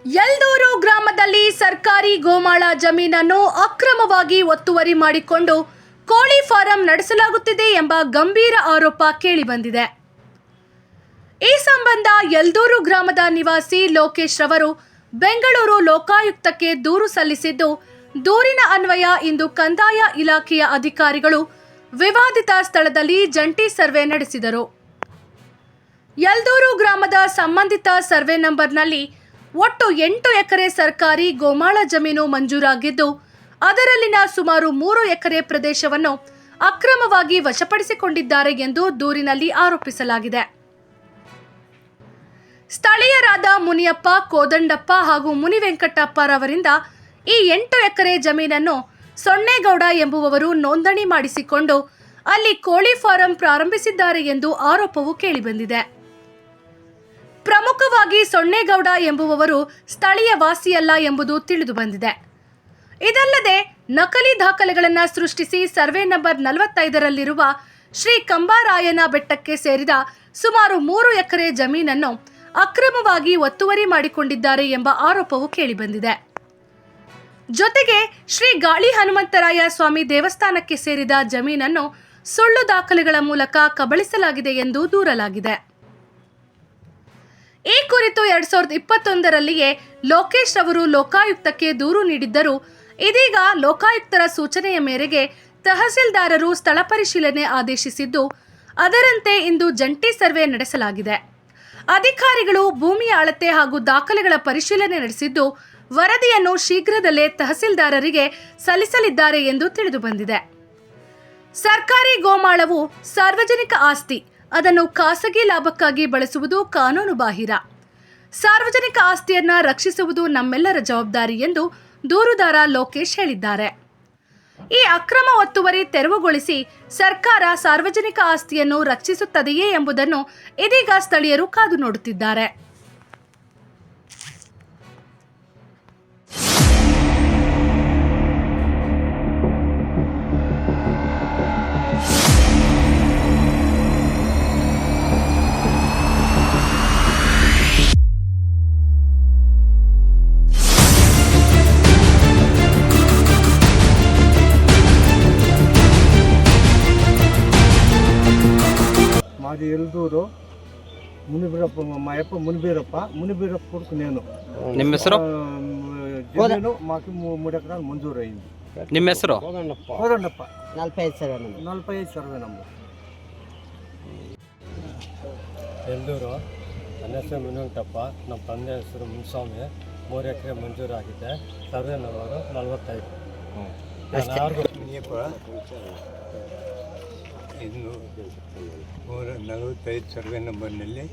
ಯಲ್ದೂರು ಗ್ರಾಮದಲ್ಲಿ ಸರ್ಕಾರಿ ಗೋಮಾಳ ಜಮೀನನ್ನು ಅಕ್ರಮವಾಗಿ ಒತ್ತುವರಿ ಮಾಡಿಕೊಂಡು ಕೋಳಿ ಫಾರಂ ನಡೆಸಲಾಗುತ್ತಿದೆ ಎಂಬ ಗಂಭೀರ ಆರೋಪ ಕೇಳಿಬಂದಿದೆ. ಈ ಸಂಬಂಧ ಯಲ್ದೂರು ಗ್ರಾಮದ ನಿವಾಸಿ ಲೋಕೇಶ್ ರವರು ಬೆಂಗಳೂರು ಲೋಕಾಯುಕ್ತಕ್ಕೆ ದೂರು ಸಲ್ಲಿಸಿದ್ದು, ದೂರಿನ ಅನ್ವಯ ಇಂದು ಕಂದಾಯ ಇಲಾಖೆಯ ಅಧಿಕಾರಿಗಳು ವಿವಾದಿತ ಸ್ಥಳದಲ್ಲಿ ಜಂಟಿ ಸರ್ವೆ ನಡೆಸಿದರು. ಯಲ್ದೂರು ಗ್ರಾಮದ ಸಂಬಂಧಿತ ಸರ್ವೆ ನಂಬರ್ನಲ್ಲಿ ಒಟ್ಟು 8 ಎಕರೆ ಸರ್ಕಾರಿ ಗೋಮಾಳ ಜಮೀನು ಮಂಜೂರಾಗಿದ್ದು, ಅದರಲ್ಲಿನ ಸುಮಾರು 3 ಎಕರೆ ಪ್ರದೇಶವನ್ನು ಅಕ್ರಮವಾಗಿ ವಶಪಡಿಸಿಕೊಂಡಿದ್ದಾರೆ ಎಂದು ದೂರಿನಲ್ಲಿ ಆರೋಪಿಸಲಾಗಿದೆ. ಸ್ಥಳೀಯರಾದ ಮುನಿಯಪ್ಪ, ಕೋದಂಡಪ್ಪ ಹಾಗೂ ಮುನಿವೆಂಕಟಪ್ಪರವರಿಂದ ಈ 8 ಎಕರೆ ಜಮೀನನ್ನು ಸೊನ್ನೇಗೌಡ ಎಂಬುವವರು ನೋಂದಣಿ ಮಾಡಿಸಿಕೊಂಡು ಅಲ್ಲಿ ಕೋಳಿ ಫಾರಂ ಪ್ರಾರಂಭಿಸಿದ್ದಾರೆ ಎಂದು ಆರೋಪವು ಕೇಳಿಬಂದಿದೆ. ಪ್ರಮುಖವಾಗಿ ಸೊನ್ನೇಗೌಡ ಎಂಬುವವರು ಸ್ಥಳೀಯ ವಾಸಿಯಲ್ಲ ಎಂಬುದು ತಿಳಿದು ಬಂದಿದೆ. ಇದಲ್ಲದೆ ನಕಲಿ ದಾಖಲೆಗಳನ್ನು ಸೃಷ್ಟಿಸಿ ಸರ್ವೆ ನಂಬರ್ 45ರಲ್ಲಿರುವ ಶ್ರೀ ಕಂಬಾರಾಯನ ಬೆಟ್ಟಕ್ಕೆ ಸೇರಿದ ಸುಮಾರು 3 ಎಕರೆ ಜಮೀನನ್ನು ಅಕ್ರಮವಾಗಿ ಒತ್ತುವರಿ ಮಾಡಿಕೊಂಡಿದ್ದಾರೆ ಎಂಬ ಆರೋಪವು ಕೇಳಿಬಂದಿದೆ. ಜೊತೆಗೆ ಶ್ರೀ ಗಾಳಿ ಹನುಮಂತರಾಯ ಸ್ವಾಮಿ ದೇವಸ್ಥಾನಕ್ಕೆ ಸೇರಿದ ಜಮೀನನ್ನು ಸುಳ್ಳು ದಾಖಲೆಗಳ ಮೂಲಕ ಕಬಳಿಸಲಾಗಿದೆ ಎಂದು ದೂರಲಾಗಿದೆ. ಈ ಕುರಿತು 2021ರಲ್ಲಿಯೇ ಲೋಕೇಶ್ ಅವರು ಲೋಕಾಯುಕ್ತಕ್ಕೆ ದೂರು ನೀಡಿದ್ದರು. ಇದೀಗ ಲೋಕಾಯುಕ್ತರ ಸೂಚನೆಯ ಮೇರೆಗೆ ತಹಸೀಲ್ದಾರರು ಸ್ಥಳ ಪರಿಶೀಲನೆ ಆದೇಶಿಸಿದ್ದು, ಅದರಂತೆ ಇಂದು ಜಂಟಿ ಸರ್ವೆ ನಡೆಸಲಾಗಿದೆ. ಅಧಿಕಾರಿಗಳು ಭೂಮಿಯ ಅಳತೆ ಹಾಗೂ ದಾಖಲೆಗಳ ಪರಿಶೀಲನೆ ನಡೆಸಿದ್ದು, ವರದಿಯನ್ನು ಶೀಘ್ರದಲ್ಲೇ ತಹಸೀಲ್ದಾರರಿಗೆ ಸಲ್ಲಿಸಲಿದ್ದಾರೆ ಎಂದು ತಿಳಿದುಬಂದಿದೆ. ಸರ್ಕಾರಿ ಗೋಮಾಳವು ಸಾರ್ವಜನಿಕ ಆಸ್ತಿ, ಅದನ್ನು ಖಾಸಗಿ ಲಾಭಕ್ಕಾಗಿ ಬಳಸುವುದು ಕಾನೂನು ಬಾಹಿರ. ಸಾರ್ವಜನಿಕ ಆಸ್ತಿಯನ್ನು ರಕ್ಷಿಸುವುದು ನಮ್ಮೆಲ್ಲರ ಜವಾಬ್ದಾರಿ ಎಂದು ದೂರುದಾರ ಲೋಕೇಶ್ ಹೇಳಿದ್ದಾರೆ. ಈ ಅಕ್ರಮ ಒತ್ತುವರಿ ತೆರವುಗೊಳಿಸಿ ಸರ್ಕಾರ ಸಾರ್ವಜನಿಕ ಆಸ್ತಿಯನ್ನು ರಕ್ಷಿಸುತ್ತದೆಯೇ ಎಂಬುದನ್ನು ಇದೀಗ ಸ್ಥಳೀಯರು ಕಾದು ನೋಡುತ್ತಿದ್ದಾರೆ. మాది ఎల్దూరు మునిబీరప్ప, మా అప్ప మునిబీరప్ప కొడుకు నేను. ನಿಮ್ಮ ಹೆಸರು? జమీను మాకు 3 ఎకరాలు మంజూరు అయింది. ನಿಮ್ಮ ಹೆಸರು? కోదండప్ప. 45 ಸರ್ವೆ ನಂಬರ್. ಎಲ್ದೂರು. ನನ್ನ ಹೆಸರು ಮುನಿವೆಂಕಟಪ್ಪ, ನಮ್ಮ ತಂದೆ ಹೆಸರು ಮುನಿಸ್ವಾಮಿ. 3 ಎಕರೆ ಮಂಜೂರು ಆಗಿದೆ. Survey number 45. ಇನ್ನು 45 ಸರ್ವೆ ನಂಬರ್ನಲ್ಲಿ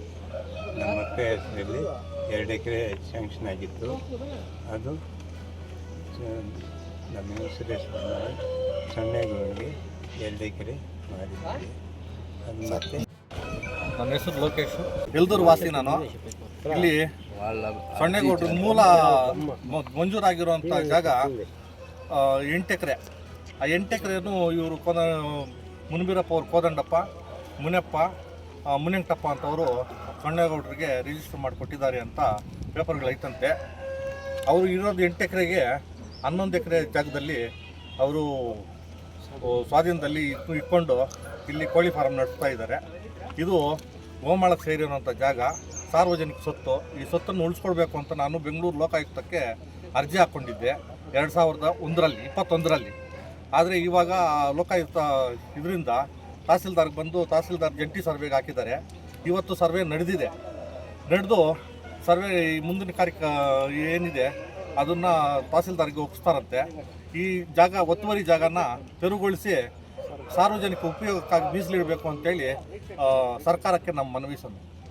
ನಮ್ಮ ಅಪ್ಪ ಹೆಸರಲ್ಲಿ 2 ಎಕರೆ ಸ್ಯಾಂಕ್ಷನ್ ಆಗಿತ್ತು. ಅದು ನಮ್ಮ ಸುರೇಶ್ ಸೊನ್ನೇಗೌಡರಿಗೆ 2 ಎಕರೆ ಮಾಡಿದ್ವಿ. ಅದು ಮತ್ತೆ ನನ್ನ ಹೆಸರು ಲೋಕೇಶ್, ಯಲ್ದೂರು ವಾಸಿ ನಾನು. ಇಲ್ಲಿ ಸೊನ್ನೇಗೌಡ್ರ ಮೂಲ ಮಂಜೂರಾಗಿರುವಂಥ ಜಾಗ 8 ಎಕರೆ. ಆ 8 ಎಕರೆಯನ್ನು ಇವರು ಮುನಿಬೀರಪ್ಪ ಅವರು, ಕೋದಂಡಪ್ಪ, ಮುನಿಯಪ್ಪ, ಮುನಿವೆಂಕಟಪ್ಪ ಅಂತವರು ಸೊನ್ನೇಗೌಡರಿಗೆ ರಿಜಿಸ್ಟರ್ ಮಾಡಿಕೊಟ್ಟಿದ್ದಾರೆ ಅಂತ ಪೇಪರ್ಗಳೈತಂತೆ. ಅವರು ಇರೋದು 8 ಎಕರೆಗೆ 11 ಎಕರೆ ಜಾಗದಲ್ಲಿ ಅವರು ಸ್ವಾಧೀನದಲ್ಲಿ ಇಟ್ಕೊಂಡು ಇಲ್ಲಿ ಕೋಳಿ ಫಾರಂ ನಡೆಸ್ತಾ ಇದ್ದಾರೆ. ಇದು ಗೋಮಾಳಕ್ಕೆ ಸೇರಿರುವಂಥ ಜಾಗ, ಸಾರ್ವಜನಿಕ ಸೊತ್ತು. ಈ ಸೊತ್ತನ್ನು ಉಳಿಸ್ಕೊಳ್ಬೇಕು ಅಂತ ನಾನು ಬೆಂಗಳೂರು ಲೋಕಾಯುಕ್ತಕ್ಕೆ ಅರ್ಜಿ ಹಾಕ್ಕೊಂಡಿದ್ದೆ 2021ರಲ್ಲಿ. ಆದರೆ ಇವಾಗ ಲೋಕಾಯುಕ್ತ ಇದರಿಂದ ತಹಸೀಲ್ದಾರ್ಗೆ ಬಂದು ತಹಸೀಲ್ದಾರ್ ಜಂಟಿ ಸರ್ವೆಗೆ ಹಾಕಿದ್ದಾರೆ. ಇವತ್ತು ಸರ್ವೆ ನಡೆದು ಸರ್ವೆ ಮುಂದಿನ ಕಾರ್ಯ ಏನಿದೆ ಅದನ್ನು ತಹಸೀಲ್ದಾರ್ಗೆ ಒಪ್ಪಿಸ್ತಾರಂತೆ. ಈ ಜಾಗ ಒತ್ತುವರಿ ಜಾಗನ ತೆರವುಗೊಳಿಸಿ ಸಾರ್ವಜನಿಕ ಉಪಯೋಗಕ್ಕಾಗಿ ಮೀಸಲಿಡಬೇಕು ಅಂತೇಳಿ ಸರ್ಕಾರಕ್ಕೆ ನಮ್ಮ ಮನವಿ,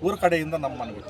ಊರ ಕಡೆಯಿಂದ ನಮ್ಮ ಮನವಿ.